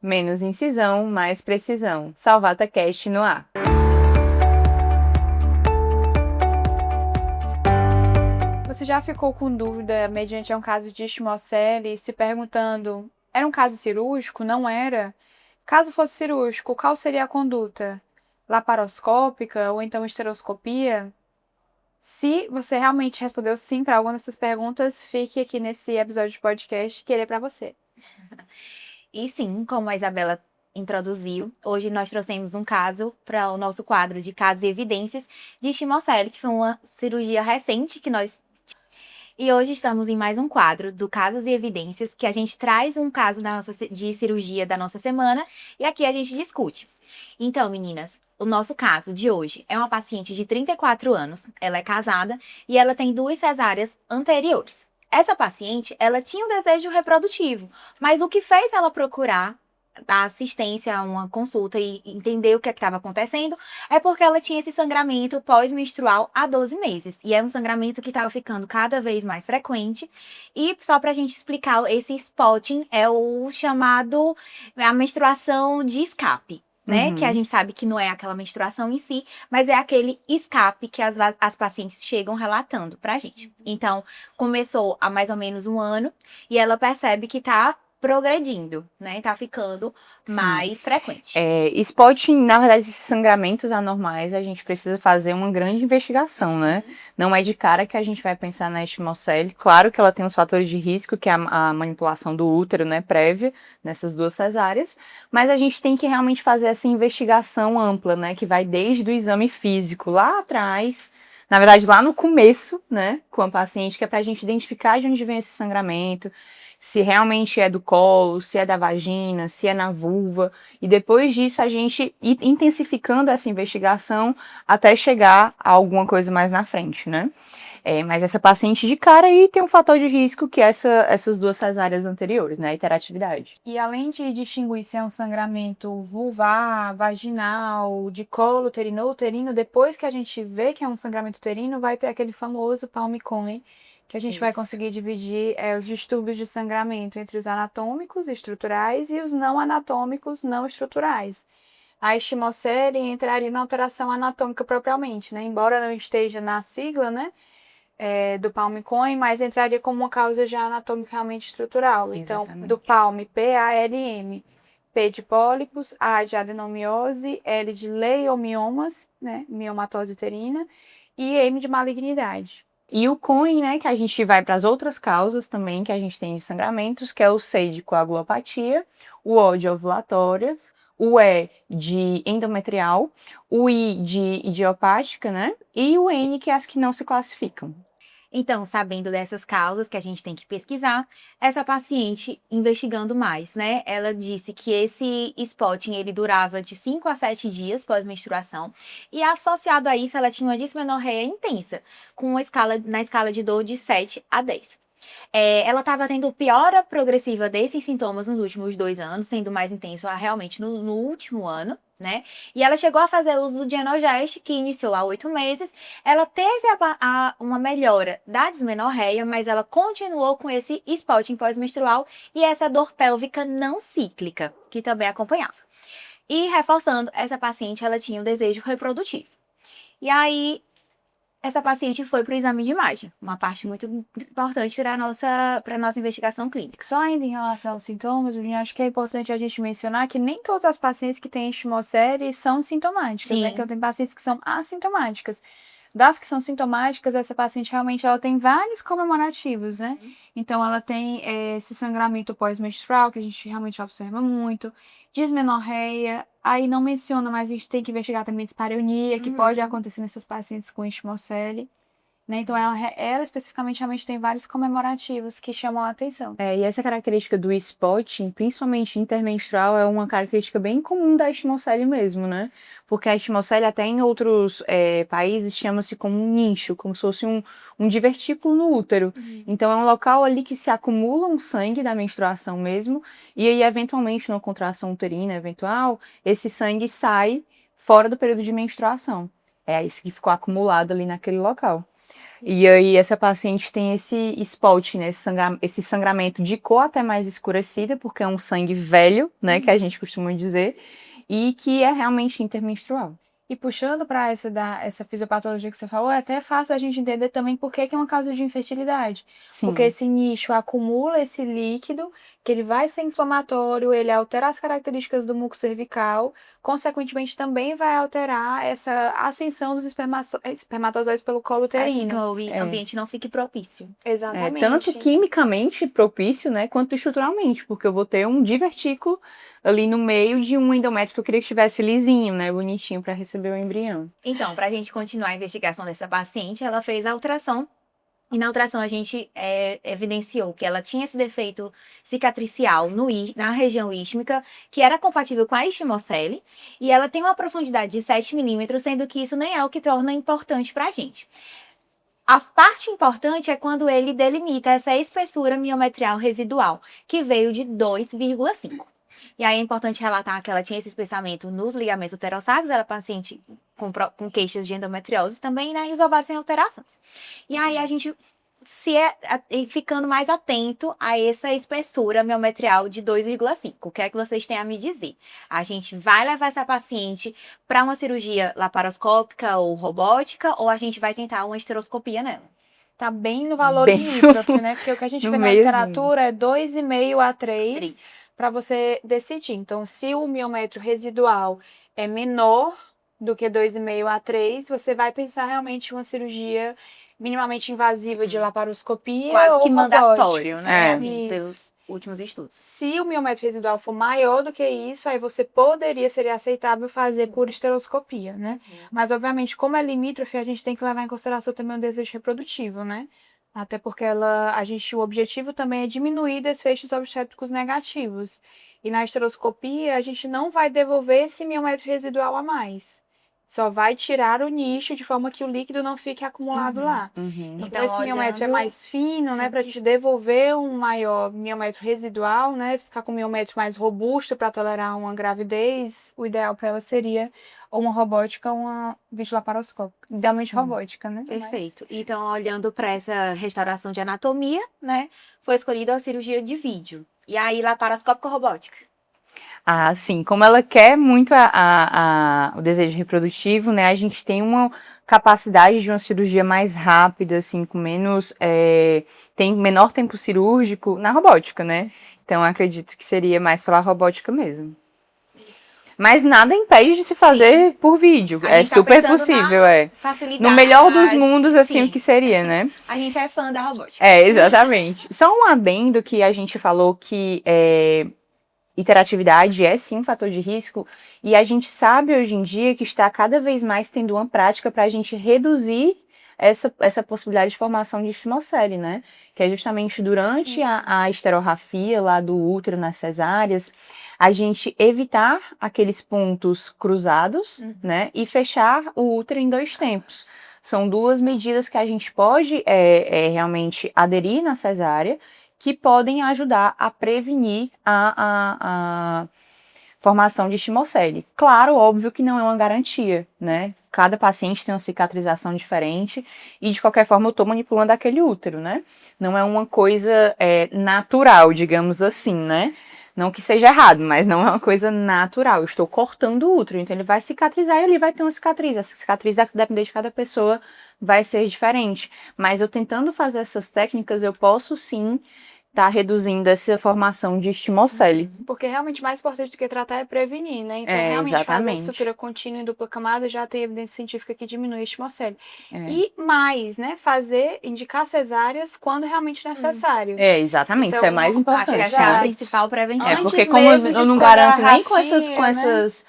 Menos incisão, mais precisão. Salvata Cast no ar. Você já ficou com dúvida mediante um caso de Schmollsell, se perguntando, era um caso cirúrgico? Não era? Caso fosse cirúrgico, qual seria a conduta? Laparoscópica ou então esteroscopia? Se você realmente respondeu sim para alguma dessas perguntas, fique aqui nesse episódio de podcast que ele é para você. E sim, como a Isabela introduziu, hoje nós trouxemos um caso para o nosso quadro de casos e evidências de Schmollsell, que foi uma cirurgia recente que nós. E hoje estamos em mais um quadro do Casos e Evidências, que a gente traz um caso de cirurgia da nossa semana e aqui a gente discute. Então, meninas, o nosso caso de hoje é uma paciente de 34 anos, ela é casada e ela tem 2 cesáreas anteriores. Essa paciente, ela tinha um desejo reprodutivo, mas o que fez ela procurar a assistência a uma consulta e entender o que estava acontecendo é porque ela tinha esse sangramento pós-menstrual há 12 meses. E é um sangramento que estava ficando cada vez mais frequente. E só para a gente explicar, esse spotting é o chamado a menstruação de escape. Né? Que a gente sabe que não é aquela menstruação em si, mas é aquele escape que as pacientes chegam relatando pra gente. Então, começou há mais ou menos um ano e ela percebe que tá progredindo, né? Tá ficando mais frequente. Spotting, na verdade, esses sangramentos anormais, a gente precisa fazer uma grande investigação, né? Não é de cara que a gente vai pensar na Schmollsell. Claro que ela tem os fatores de risco, que é a manipulação do útero, né, prévia, nessas 2 cesáreas, mas a gente tem que realmente fazer essa investigação ampla, né, que vai desde o exame físico lá atrás, na verdade, lá no começo, né, com a paciente, que é pra gente identificar de onde vem esse sangramento, se realmente é do colo, se é da vagina, se é na vulva, e depois disso a gente ir intensificando essa investigação até chegar a alguma coisa mais na frente, né? Mas essa paciente de cara aí tem um fator de risco que é essas 2 cesáreas anteriores, né? A hiperatividade. E além de distinguir se é um sangramento vulvar, vaginal, de colo uterino ou uterino, depois que a gente vê que é um sangramento uterino, vai ter aquele famoso palm-coin, que a gente vai conseguir dividir os distúrbios de sangramento entre os anatômicos estruturais e os não anatômicos não estruturais. A Schmollsell entraria na alteração anatômica propriamente, né? Embora não esteja na sigla, né? Do palm-coin, mas entraria como uma causa já anatomicamente estrutural. Exatamente. Então, do palm, P-A-L-M, P de pólipos, A de adenomiose, L de leiomiomas, né, miomatose uterina, e M de malignidade. E o COIN, né, que a gente vai para as outras causas também que a gente tem de sangramentos, que é o C de coagulopatia, o O de ovulatória, o E de endometrial, o I de idiopática, né, e o N, que é as que não se classificam. Então, sabendo dessas causas que a gente tem que pesquisar, essa paciente investigando mais, né? Ela disse que esse spotting ele durava de 5 a 7 dias pós-menstruação e associado a isso ela tinha uma dismenorreia intensa, com na escala de dor de 7 a 10. Ela estava tendo piora progressiva desses sintomas nos últimos 2 anos, sendo mais intenso realmente no último ano, né? E ela chegou a fazer uso do Genogest, que iniciou há 8 meses. Ela teve uma melhora da dismenorreia, mas ela continuou com esse spotting pós-menstrual e essa dor pélvica não cíclica, que também acompanhava. E reforçando, essa paciente ela tinha um desejo reprodutivo. E aí, essa paciente foi para o exame de imagem, uma parte muito importante para a nossa investigação clínica. Só ainda em relação aos sintomas, eu acho que é importante a gente mencionar que nem todas as pacientes que têm Schmollsell são sintomáticas, né? Então tem pacientes que são assintomáticas. Das que são sintomáticas, essa paciente realmente ela tem vários comemorativos, né? Então ela tem esse sangramento pós-menstrual, que a gente realmente observa muito, dismenorreia, aí não menciona, mas a gente tem que investigar também dispareunia, que pode acontecer nessas pacientes com Schmollsell. Né? Então, ela especificamente realmente tem vários comemorativos que chamam a atenção. E essa característica do spotting, principalmente intermenstrual, é uma característica bem comum da Schmollsell mesmo, né? Porque a Schmollsell até em outros países chama-se como um nicho, como se fosse um divertículo no útero. Então é um local ali que se acumula um sangue da menstruação mesmo, e aí eventualmente numa contração uterina eventual, esse sangue sai fora do período de menstruação. É isso que ficou acumulado ali naquele local. E aí essa paciente tem esse spot, né, esse sangramento de cor até mais escurecida, porque é um sangue velho, né, que a gente costuma dizer, e que é realmente intermenstrual. E puxando para essa fisiopatologia que você falou, é até fácil a gente entender também por que é uma causa de infertilidade. Sim. Porque esse nicho acumula esse líquido, que ele vai ser inflamatório, ele altera as características do muco cervical, consequentemente também vai alterar essa ascensão dos espermatozoides pelo colo Faz com que uterino. o ambiente não fique propício. Exatamente. Tanto quimicamente propício, né, quanto estruturalmente, porque eu vou ter um divertículo ali no meio de um endométrio que eu queria que estivesse lisinho, né, bonitinho, para receber o embrião. Então, para a gente continuar a investigação dessa paciente, ela fez a ultrassom. E na ultrassom a gente evidenciou que ela tinha esse defeito cicatricial na região ístmica, que era compatível com a istimocele, e ela tem uma profundidade de 7 milímetros, sendo que isso nem é o que torna importante para a gente. A parte importante é quando ele delimita essa espessura miometrial residual, que veio de 2,5. E aí é importante relatar que ela tinha esse espessamento nos ligamentos uterossacros, era paciente com queixas de endometriose também, né? E os ovários sem alterações. E aí a gente ficando mais atento a essa espessura miometrial de 2,5. O que é que vocês têm a me dizer? A gente vai levar essa paciente para uma cirurgia laparoscópica ou robótica, ou a gente vai tentar uma esteroscopia nela? Tá bem no valor limítrofe, né? Porque o que a gente vê na literatura é 2,5 a 3 para você decidir. Então, se o miométrio residual é menor do que 2,5 a 3, você vai pensar realmente em uma cirurgia minimamente invasiva de laparoscopia. Quase que ou mandatório, né? Assim, pelos últimos estudos. Se o miométrio residual for maior do que isso, aí você seria aceitável fazer por esteroscopia, né? Mas, obviamente, como é limítrofe, a gente tem que levar em consideração também o desejo reprodutivo, né? Até porque o objetivo também é diminuir desfechos obstétricos negativos. E na esteroscopia, a gente não vai devolver esse miométrio residual a mais. Só vai tirar o nicho de forma que o líquido não fique acumulado lá. Então, esse miométrio é mais fino, né? Pra gente devolver um maior miométrio residual, né? Ficar com um miométrio mais robusto para tolerar uma gravidez, o ideal para ela seria ou uma robótica ou uma videolaparoscópica. Idealmente robótica, né? Perfeito. Então, olhando para essa restauração de anatomia, né? Foi escolhida a cirurgia de vídeo. E aí, laparoscópica ou robótica? Ah, sim. Como ela quer muito o desejo reprodutivo, né? A gente tem uma capacidade de uma cirurgia mais rápida, assim, com menos... tem menor tempo cirúrgico na robótica, né? Então, acredito que seria mais pela robótica mesmo. Mas nada impede de se fazer por vídeo. É super possível, No melhor dos mundos, assim, o que seria, né? A gente é fã da robótica. Exatamente. Só um adendo que a gente falou que interatividade é sim um fator de risco, e a gente sabe hoje em dia que está cada vez mais tendo uma prática para a gente reduzir essa possibilidade de formação de estimocele, né? Que é justamente durante a esterografia lá do útero nas cesáreas, a gente evitar aqueles pontos cruzados, né? E fechar o útero em 2 tempos. São 2 medidas que a gente pode realmente aderir na cesárea, que podem ajudar a prevenir a formação de estimocele. Claro, óbvio que não é uma garantia, né? Cada paciente tem uma cicatrização diferente e, de qualquer forma, eu estou manipulando aquele útero, né? Não é uma coisa natural, digamos assim, né? Não que seja errado, mas não é uma coisa natural. Eu estou cortando o útero, então ele vai cicatrizar e ele vai ter uma cicatriz. Essa cicatriz, dependendo de cada pessoa, vai ser diferente. Mas eu tentando fazer essas técnicas, eu posso sim estar reduzindo essa formação de estimocele. Porque realmente mais importante do que tratar é prevenir, né? Então, realmente fazer a sutura contínua em dupla camada já tem evidência científica que diminui a estimocele. E mais, né? Indicar cesáreas quando realmente necessário. Exatamente, então, isso é mais importante. Acho que essa é a principal prevenção. Porque como eu não garanto nem com essas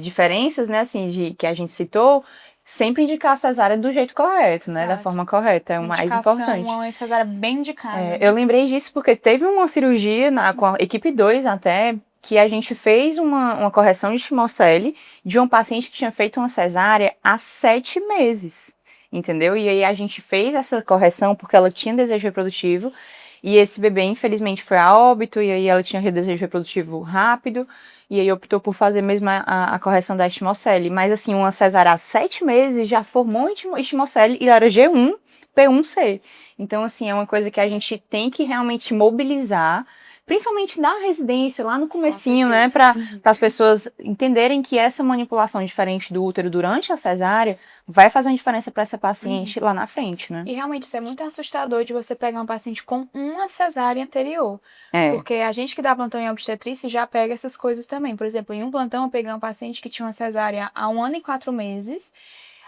diferenças, né, assim, que a gente citou, sempre indicar a cesárea do jeito correto, né? Da forma correta, é o mais importante. Uma cesárea bem indicada. Eu lembrei disso porque teve uma cirurgia com a equipe 2 até, que a gente fez uma correção de estimocele de um paciente que tinha feito uma cesárea há 7 meses, entendeu? E aí a gente fez essa correção porque ela tinha desejo reprodutivo, e esse bebê, infelizmente, foi a óbito, e aí ela tinha desejo reprodutivo rápido, e aí optou por fazer mesmo a correção da estimocele. Mas assim, uma cesárea há 7 meses já formou estimocele, e ela era G1, P1C. Então, assim, é uma coisa que a gente tem que realmente mobilizar, principalmente na residência, lá no comecinho, né, para as pessoas entenderem que essa manipulação diferente do útero durante a cesárea vai fazer uma diferença para essa paciente lá na frente, né? E realmente isso é muito assustador de você pegar um paciente com uma cesárea anterior. É. Porque a gente que dá plantão em obstetrícia já pega essas coisas também. Por exemplo, em um plantão eu peguei um paciente que tinha uma cesárea há 1 ano e 4 meses.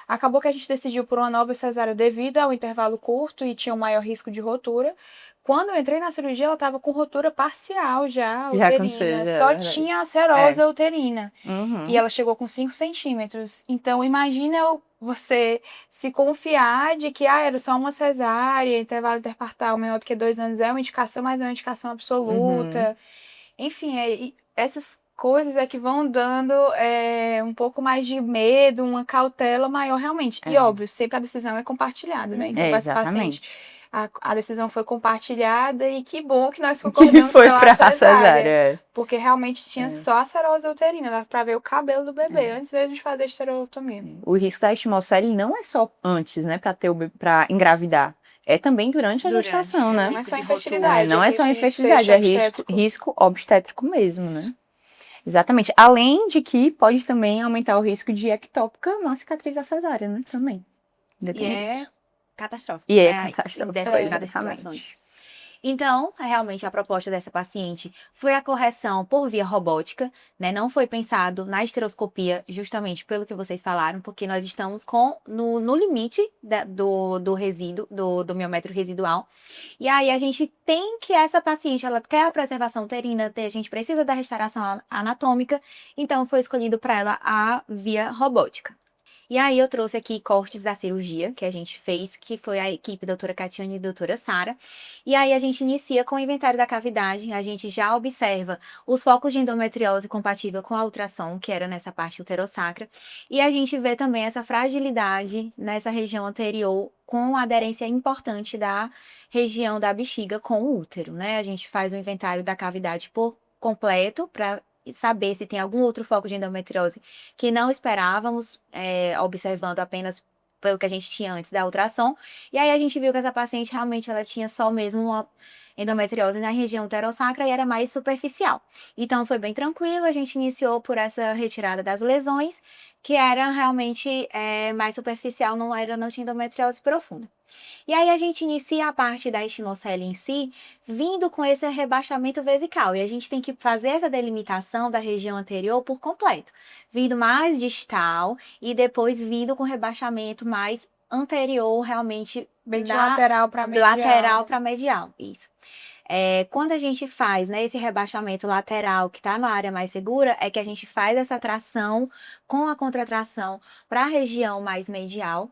Acabou que a gente decidiu por uma nova cesárea devido ao intervalo curto e tinha um maior risco de rotura. Quando eu entrei na cirurgia, ela estava com rotura parcial já aconteceu, uterina. já, é Só verdade. tinha a serosa uterina. Uhum. E ela chegou com 5 centímetros. Então, imagina você se confiar de que era só uma cesárea, intervalo interpartal menor do que 2 anos é uma indicação, mas é uma indicação absoluta. Enfim, essas coisas é que vão dando um pouco mais de medo, uma cautela maior realmente. E óbvio, sempre a decisão é compartilhada, né? Então, com essa paciente, a decisão foi compartilhada e que bom que nós concordamos Que foi pela pra cesárea. Porque realmente tinha só a serose uterina, dava pra ver o cabelo do bebê, antes mesmo de fazer a esterotomia. O risco da estimocele não é só antes, né, pra ter para engravidar. É também durante a gestação, né? Não é só infertilidade. Não é só infertilidade, é risco obstétrico mesmo, né? Exatamente. Além de que pode também aumentar o risco de ectópica na cicatriz da cesárea, né? Também. E é catastrófico. E é catastrófico. Em determinadas situações. Então, realmente, a proposta dessa paciente foi a correção por via robótica, né? Não foi pensado na esteroscopia, justamente pelo que vocês falaram, porque nós estamos no limite do resíduo, do miométrio residual. E aí, a gente tem que essa paciente, ela quer a preservação uterina, a gente precisa da restauração anatômica, então foi escolhido para ela a via robótica. E aí eu trouxe aqui cortes da cirurgia que a gente fez, que foi a equipe doutora Catiane e doutora Sara. E aí a gente inicia com o inventário da cavidade, a gente já observa os focos de endometriose compatível com a ultrassom, que era nessa parte uterossacra. E a gente vê também essa fragilidade nessa região anterior, com a aderência importante da região da bexiga com o útero, né? A gente faz o inventário da cavidade por completo para saber se tem algum outro foco de endometriose que não esperávamos, observando apenas pelo que a gente tinha antes da ultrassom. E aí a gente viu que essa paciente realmente ela tinha só mesmo uma endometriose na região uterossacra e era mais superficial. Então foi bem tranquilo, a gente iniciou por essa retirada das lesões, que era realmente mais superficial, não tinha endometriose profunda. E aí a gente inicia a parte da estimocele em si, vindo com esse rebaixamento vesical. E a gente tem que fazer essa delimitação da região anterior por completo. Vindo mais distal e depois vindo com rebaixamento mais anterior, realmente bem de lateral para medial. Lateral para medial, isso. Quando a gente faz, né, esse rebaixamento lateral que está na área mais segura, é que a gente faz essa tração com a contratração para a região mais medial.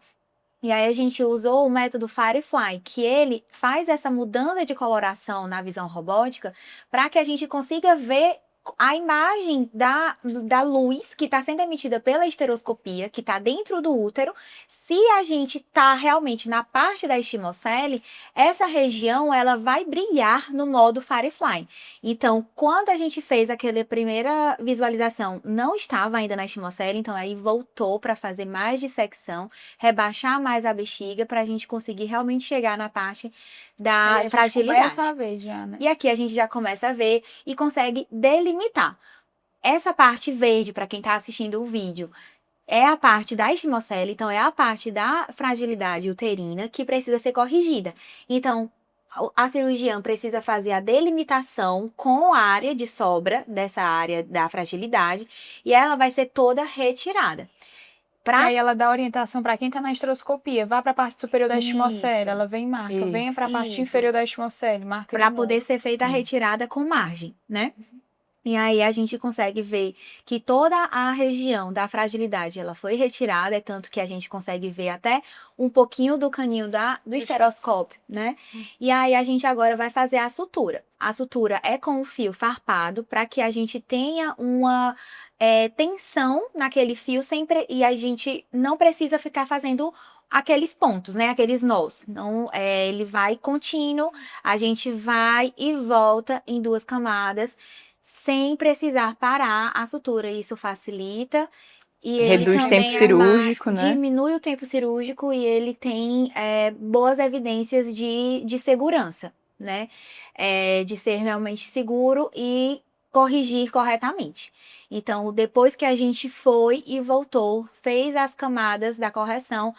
E aí a gente usou o método Firefly, que ele faz essa mudança de coloração na visão robótica para que a gente consiga ver a imagem da luz que está sendo emitida pela esteroscopia, que está dentro do útero. Se a gente está realmente na parte da estimocele, essa região ela vai brilhar no modo Firefly. Então, quando a gente fez aquela primeira visualização, não estava ainda na estimocele, então aí voltou para fazer mais dissecção, rebaixar mais a bexiga para a gente conseguir realmente chegar na parte da fragilidade. Começa a ver já, né? E aqui a gente já começa a ver e consegue delimitar. Essa parte verde, para quem está assistindo o vídeo, é a parte da estimocele, então é a parte da fragilidade uterina que precisa ser corrigida. Então, a cirurgiã precisa fazer a delimitação com a área de sobra dessa área da fragilidade e ela vai ser toda retirada. E aí ela dá orientação para quem está na esteroscopia, vá para a parte superior da estimocele, ela vem e marca, venha para a parte inferior da estimocele, marca para poder ser feita a retirada com margem, né? E aí a gente consegue ver que toda a região da fragilidade ela foi retirada, é tanto que a gente consegue ver até um pouquinho do caninho do esteroscópio, né? E aí a gente agora vai fazer a sutura. A sutura é com o fio farpado para que a gente tenha uma tensão naquele fio sempre e a gente não precisa ficar fazendo aqueles pontos, né? Aqueles nós. Então, ele vai contínuo, a gente vai e volta em 2 camadas sem precisar parar a sutura. Isso facilita E ele Reduz também tempo cirúrgico, né? diminui o tempo cirúrgico e ele tem boas evidências de segurança, né? De ser realmente seguro e corrigir corretamente. Então, depois que a gente foi e voltou, fez as camadas da correção,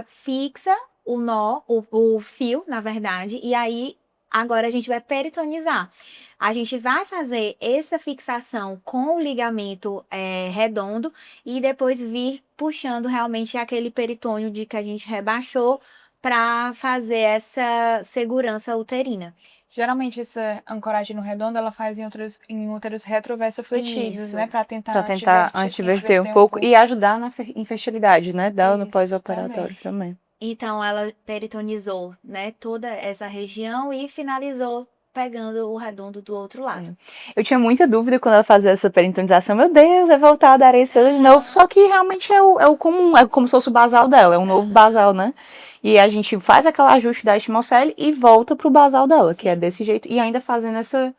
fixa o nó, o fio, na verdade, e aí agora a gente vai peritonizar. A gente vai fazer essa fixação com o ligamento redondo e depois vir puxando realmente aquele peritônio de que a gente rebaixou para fazer essa segurança uterina. Geralmente essa ancoragem no redondo ela faz em úteros retroversofletídeos, Isso. né? Para tentar antiverter um pouco e ajudar na infertilidade, né? Dela no Isso, pós-operatório também. Então, ela peritonizou, né, toda essa região e finalizou pegando o redondo do outro lado. Eu tinha muita dúvida quando ela fazia essa peritonização. Meu Deus, vai voltar a dar areia de novo. Só que realmente é o comum, é como se fosse o basal dela, é um novo basal, né? E a gente faz aquele ajuste da estimocele e volta pro basal dela, que é desse jeito. E ainda fazendo essa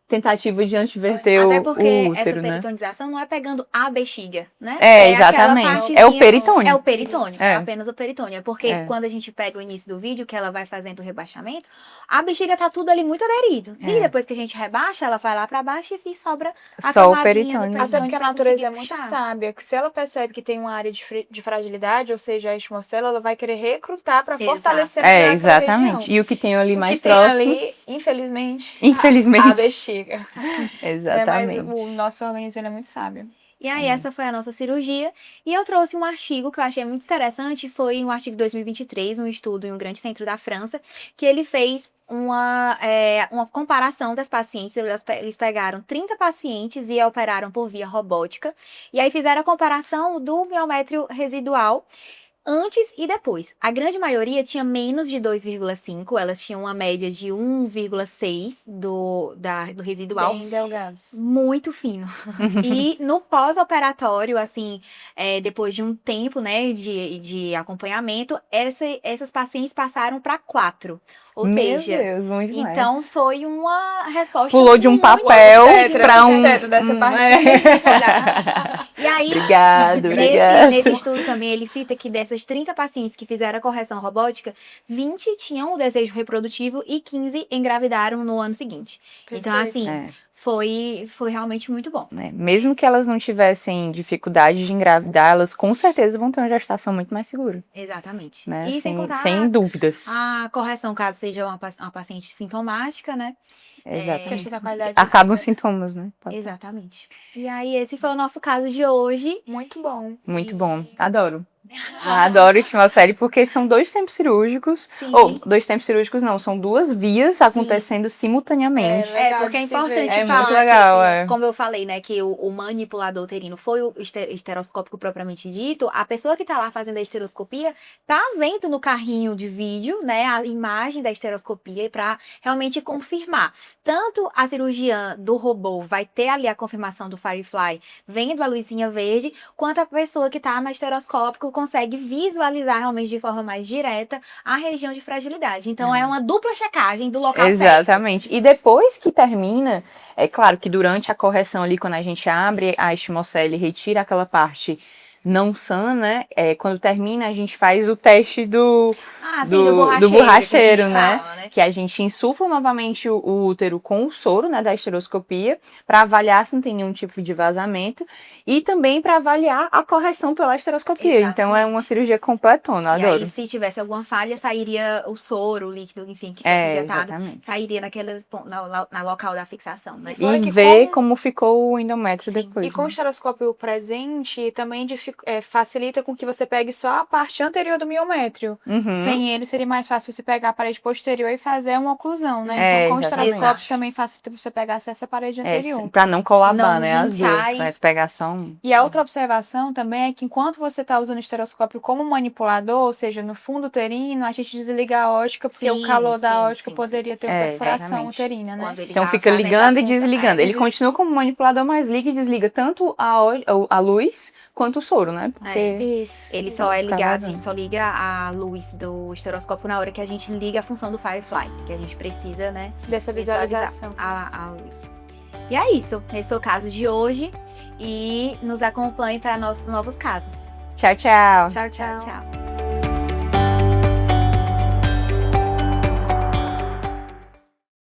tentativa de antiverter Até o porque útero, essa né? peritonização não é pegando a bexiga, né? Exatamente. Aquela É o partezinha- peritônio. É o peritônio, É. é apenas o peritônio. É porque quando a gente pega o início do vídeo, que ela vai fazendo o rebaixamento, a bexiga tá tudo ali muito aderido. E depois que a gente rebaixa, ela vai lá pra baixo e sobra a Só o camadinha do peritônio. Até porque a pra natureza é conseguir muito puxar. sábia, que se ela percebe que tem uma área de fragilidade, ou seja, a estimocele, ela vai querer recrutar para Exato. fortalecer aquela Exatamente. região. E o que tem ali O mais que tem próximo. ali, infelizmente, Infelizmente. a bexiga. Exatamente. Mas o nosso organismo ele é muito sábio. E aí, essa foi a nossa cirurgia. E eu trouxe um artigo que eu achei muito interessante. Foi um artigo de 2023, um estudo em um grande centro da França, que ele fez uma comparação das pacientes. Eles pegaram 30 pacientes e operaram por via robótica. E aí fizeram a comparação do miométrio residual antes e depois. A grande maioria tinha menos de 2,5, elas tinham uma média de 1,6 do residual. Bem delgados. Muito fino. E no pós-operatório, assim, depois de um tempo, né, de acompanhamento, essas pacientes passaram para 4. Ou Meu seja, Deus, bom demais. então foi uma resposta Pulou de um muito papel para um... obstetra dessa paciente. Exatamente. E aí, Obrigado. nesse estudo também, ele cita que dessas 30 pacientes que fizeram a correção robótica, 20 tinham o desejo reprodutivo e 15 engravidaram no ano seguinte. Então, assim, foi realmente muito bom. Mesmo que elas não tivessem dificuldade de engravidar, elas com certeza vão ter uma gestação muito mais segura. Exatamente. Né? E sem contar sem dúvidas. a correção, caso seja uma paciente sintomática, né? Exatamente. Da qualidade Acabam os sintomas, né? Exatamente. E aí, esse foi o nosso caso de hoje. Muito bom. Muito bom. Adoro. Adoro estimocele porque são 2 tempos cirúrgicos. Sim. Ou 2 tempos cirúrgicos não, são 2 vias acontecendo simultaneamente. Porque é importante É falar muito legal, que, como eu falei, né, que o manipulador uterino foi o esteroscópico propriamente dito, a pessoa que tá lá fazendo a esteroscopia tá vendo no carrinho de vídeo, né, a imagem da esteroscopia para realmente confirmar. Tanto a cirurgiã do robô vai ter ali a confirmação do Firefly vendo a luzinha verde, quanto a pessoa que tá no esteroscópico consegue visualizar realmente de forma mais direta a região de fragilidade. Então, é uma dupla checagem do local certo. Exatamente. E depois que termina, é claro que durante a correção ali, quando a gente abre a estimocele e retira aquela parte não sã, né? Quando termina, a gente faz o teste do borracheiro, né? Fala, né? Que a gente insufla novamente o útero com o soro, né, da esteroscopia, para avaliar se não tem nenhum tipo de vazamento e também para avaliar a correção pela esteroscopia. Exatamente. Então é uma cirurgia completona, E adoro. aí, se tivesse alguma falha, sairia o soro, o líquido, enfim, que fosse injetado, exatamente. sairia na local da fixação, né? Fora E que ver como ficou o endométrio Sim. depois. E com o esteroscópio presente, também facilita com que você pegue só a parte anterior do miométrio. Uhum. Sem ele, seria mais fácil você pegar a parede posterior e fazer uma oclusão, né? Então, com o exatamente. esteroscópio também facilita você pegar só essa parede anterior. Pra não colabar, Não né, as juntar duas. Vai pegar só um. E a outra observação também é que enquanto você está usando o esteroscópio como manipulador, ou seja, no fundo uterino, a gente desliga a ótica, porque o calor da ótica poderia ter uma perfuração exatamente. uterina, né? Então fica ligando e desligando. Ele continua como manipulador, mas liga e desliga tanto a luz quanto o soro, né? Porque Isso. Ele só é ligado, a vazando. gente só liga a luz do esteroscópio na hora que a gente liga a função do Firefly, que a gente precisa, né, Dessa visualização. a luz. E é isso. Esse foi o caso de hoje. E nos acompanhe para novos casos. Tchau, tchau. Tchau, tchau. Tchau.